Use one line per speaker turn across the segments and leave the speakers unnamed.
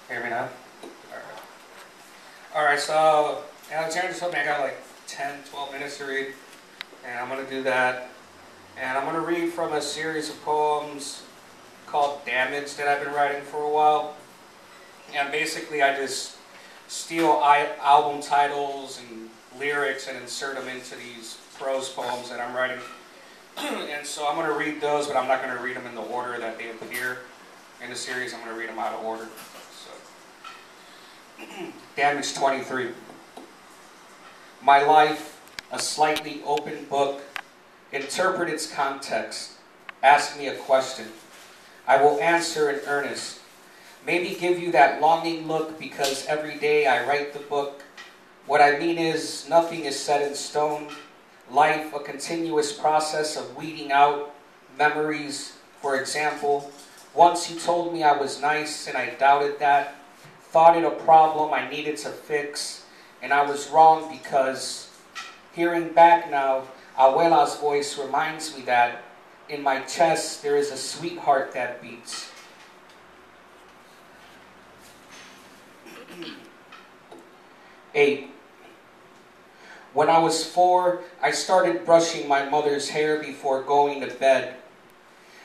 Hear me now? Alright, so Alexandra told me I got like 10, 12 minutes to read. And I'm going to do that. And I'm going to read from a series of poems called Damage that I've been writing for a while. And basically I just steal album titles and lyrics and insert them into these prose poems that I'm writing. And so I'm going to read those, but I'm not going to read them in the order that they appear in the series. I'm going to read them out of order. So, Damage 23. My life, a slightly open book. Interpret its context. Ask me a question. I will answer in earnest. Maybe give you that longing look because every day I write the book. What I mean is, nothing is set in stone. Life, a continuous process of weeding out memories. For example, once you told me I was nice and I doubted that. Thought it a problem I needed to fix. And I was wrong because, hearing back now, Abuela's voice reminds me that in my chest there is a sweetheart that beats. Eight. When I was 4, I started brushing my mother's hair before going to bed.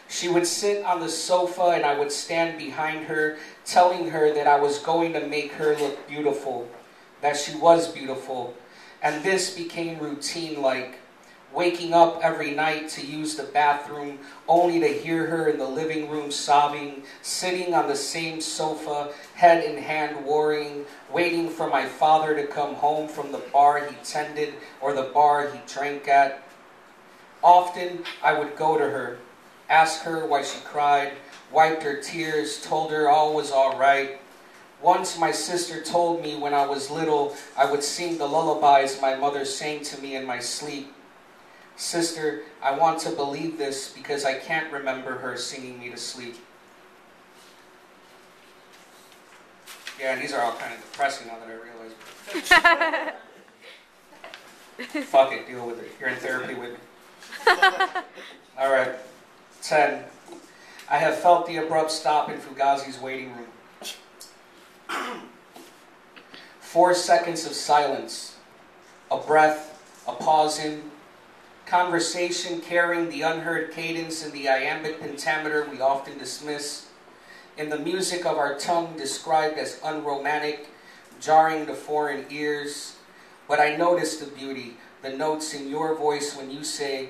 She would sit on the sofa and I would stand behind her, telling her that I was going to make her look beautiful, that she was beautiful. And this became routine-like, waking up every night to use the bathroom, only to hear her in the living room sobbing, sitting on the same sofa, head in hand worrying, waiting for my father to come home from the bar he tended or the bar he drank at. Often I would go to her, ask her why she cried, wiped her tears, told her all was all right. Once my sister told me when I was little I would sing the lullabies my mother sang to me in my sleep. Sister, I want to believe this because I can't remember her singing me to sleep. Yeah, and these are all kind of depressing now that I realize. Fuck it, deal with it. You're in therapy with me. Alright. 10. I have felt the abrupt stop in Fugazi's waiting room. 4 seconds of silence. A breath, a pause in. Conversation carrying the unheard cadence in the iambic pentameter we often dismiss. In the music of our tongue described as unromantic, jarring to foreign ears. But I notice the beauty, the notes in your voice when you say,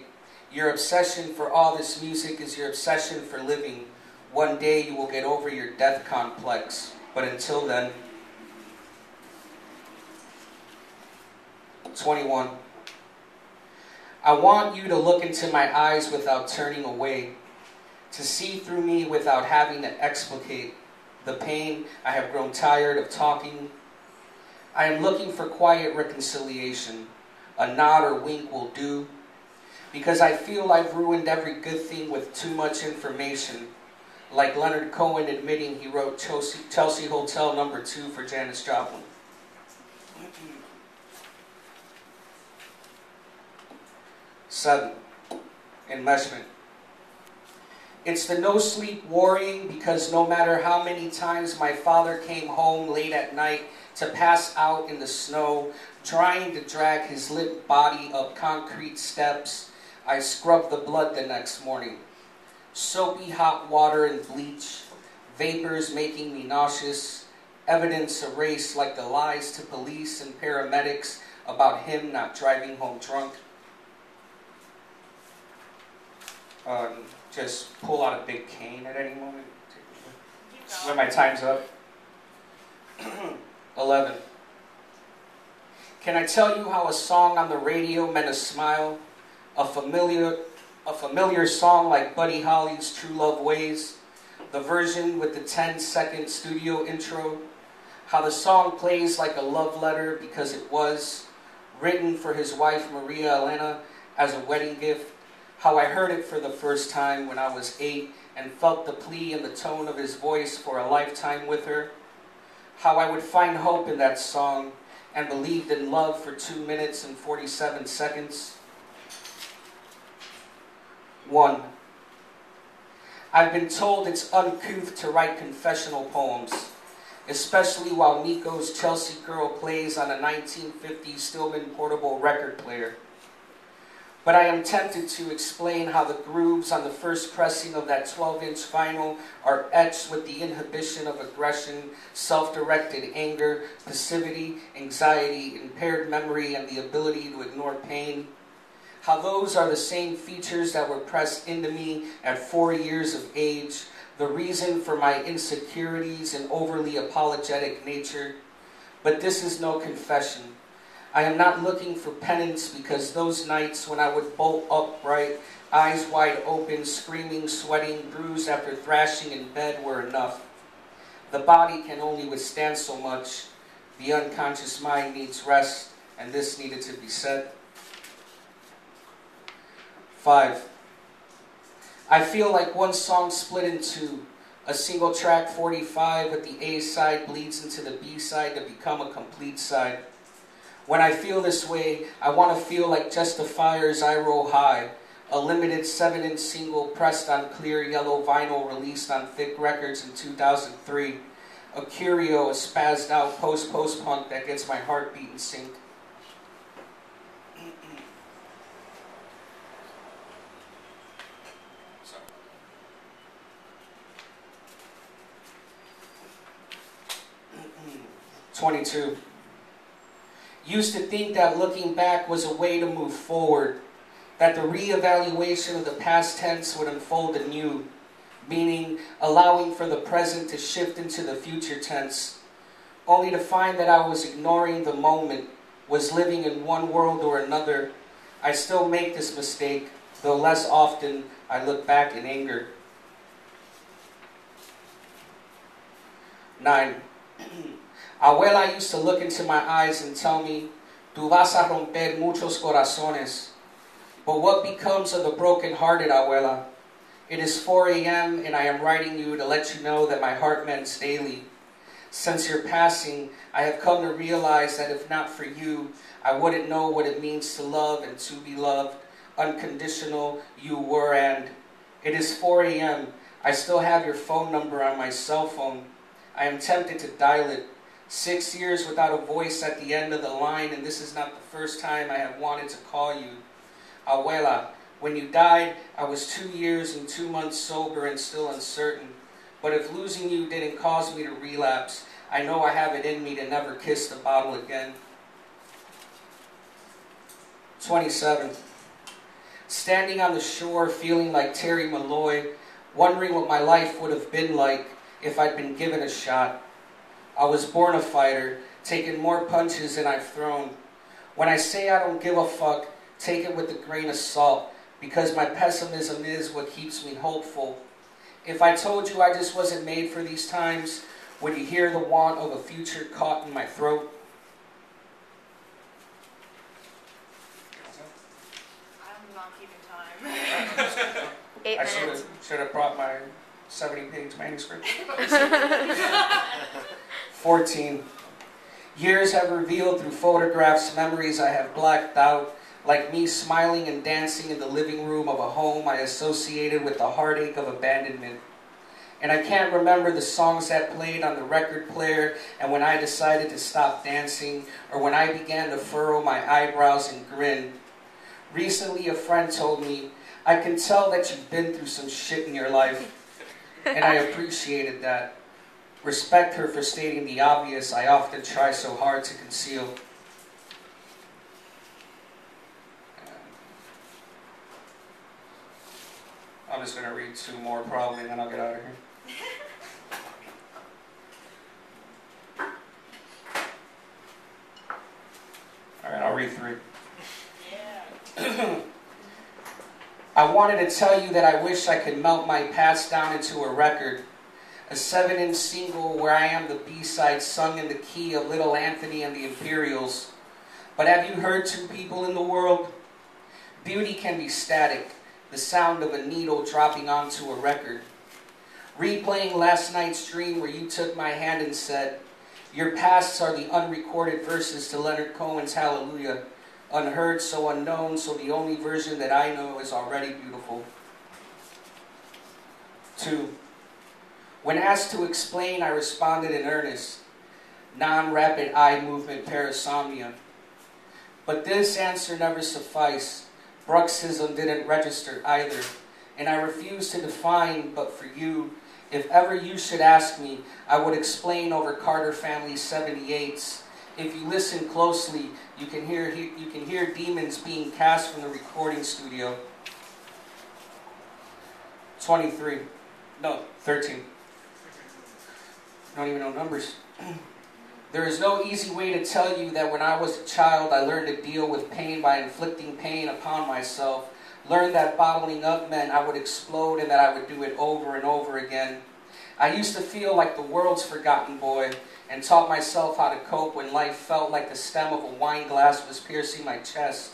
your obsession for all this music is your obsession for living. One day you will get over your death complex. But until then. 21. I want you to look into my eyes without turning away, to see through me without having to explicate the pain. I have grown tired of talking. I am looking for quiet reconciliation. A nod or wink will do, because I feel I've ruined every good thing with too much information, like Leonard Cohen admitting he wrote Chelsea Hotel No. 2 for Janis Joplin. 7. Enmeshment. It's the no-sleep worrying because no matter how many times my father came home late at night to pass out in the snow, trying to drag his limp body up concrete steps, I scrubbed the blood the next morning. Soapy hot water and bleach, vapors making me nauseous, evidence erased like the lies to police and paramedics about him not driving home drunk. Just pull out a big cane at any moment when my time's up. 11. Can I tell you how a song on the radio meant a smile? A familiar song like Buddy Holly's True Love Ways, the version with the 10-second studio intro, how the song plays like a love letter because it was written for his wife Maria Elena as a wedding gift, how I heard it for the first time when I was 8 and felt the plea in the tone of his voice for a lifetime with her, how I would find hope in that song and believed in love for 2 minutes and 47 seconds. 1. I've been told it's uncouth to write confessional poems, especially while Nico's Chelsea Girl plays on a 1950s Stillman portable record player. But I am tempted to explain how the grooves on the first pressing of that 12-inch vinyl are etched with the inhibition of aggression, self-directed anger, passivity, anxiety, impaired memory, and the ability to ignore pain. How those are the same features that were pressed into me at 4 years of age, the reason for my insecurities and overly apologetic nature. But this is no confession. I am not looking for penance, because those nights when I would bolt upright, eyes wide open, screaming, sweating, bruised after thrashing in bed were enough. The body can only withstand so much. The unconscious mind needs rest, and this needed to be said. 5. I feel like one song split in two. A single track 45 with the A side bleeds into the B side to become a complete side. When I feel this way, I want to feel like Justifier's I Roll High, a limited 7-inch single pressed on clear yellow vinyl released on Thick Records in 2003. A curio, a spazzed out post-punk that gets my heartbeat in sync. Sorry. 22. Used to think that looking back was a way to move forward, that the reevaluation of the past tense would unfold anew, meaning allowing for the present to shift into the future tense, only to find that I was ignoring the moment, was living in one world or another. I still make this mistake, though less often I look back in anger. 9. Abuela used to look into my eyes and tell me, "Tú vas a romper muchos corazones." But what becomes of the broken-hearted, Abuela? It is 4 a.m. and I am writing you to let you know that my heart mends daily. Since your passing, I have come to realize that if not for you, I wouldn't know what it means to love and to be loved. Unconditional, you were, and it is 4 a.m. I still have your phone number on my cell phone. I am tempted to dial it. 6 years without a voice at the end of the line, and this is not the first time I have wanted to call you. Abuela, when you died, I was 2 years and 2 months sober and still uncertain. But if losing you didn't cause me to relapse, I know I have it in me to never kiss the bottle again. 27. Standing on the shore, feeling like Terry Malloy, wondering what my life would have been like if I'd been given a shot. I was born a fighter, taking more punches than I've thrown. When I say I don't give a fuck, take it with a grain of salt, because my pessimism is what keeps me hopeful. If I told you I just wasn't made for these times, would you hear the want of a future caught in my throat?
I'm not keeping time.
8
I
minutes.
should have brought my 70-page manuscript. 14. Years have revealed through photographs memories I have blacked out, like me smiling and dancing in the living room of a home I associated with the heartache of abandonment. And I can't remember the songs that played on the record player, and when I decided to stop dancing, or when I began to furrow my eyebrows and grin. Recently, a friend told me, "I can tell that you've been through some shit in your life." And I appreciated that. Respect her for stating the obvious I often try so hard to conceal. I'm just going to read 2 more probably, and then I'll get out of here. All right, I'll read 3.
Yeah.
I wanted to tell you that I wish I could melt my past down into a record. A 7-inch single where I am the B-side sung in the key of Little Anthony and the Imperials. But have you heard 2 people in the world? Beauty can be static, the sound of a needle dropping onto a record. Replaying last night's dream where you took my hand and said, "Your pasts are the unrecorded verses to Leonard Cohen's Hallelujah. Unheard, so unknown, so the only version that I know is already beautiful." 2. When asked to explain, I responded in earnest. non-rapid eye movement parasomnia. But this answer never sufficed. Bruxism didn't register either, and I refuse to define, but for you, if ever you should ask me, I would explain over Carter Family 78s. If you listen closely, you can hear demons being cast from the recording studio. 13. I don't even know numbers. There is no easy way to tell you that when I was a child, I learned to deal with pain by inflicting pain upon myself. Learned that bottling up meant I would explode and that I would do it over and over again. I used to feel like the world's forgotten boy and taught myself how to cope when life felt like the stem of a wine glass was piercing my chest.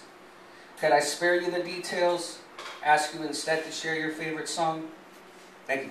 Could I spare you the details? Ask you instead to share your favorite song? Thank you.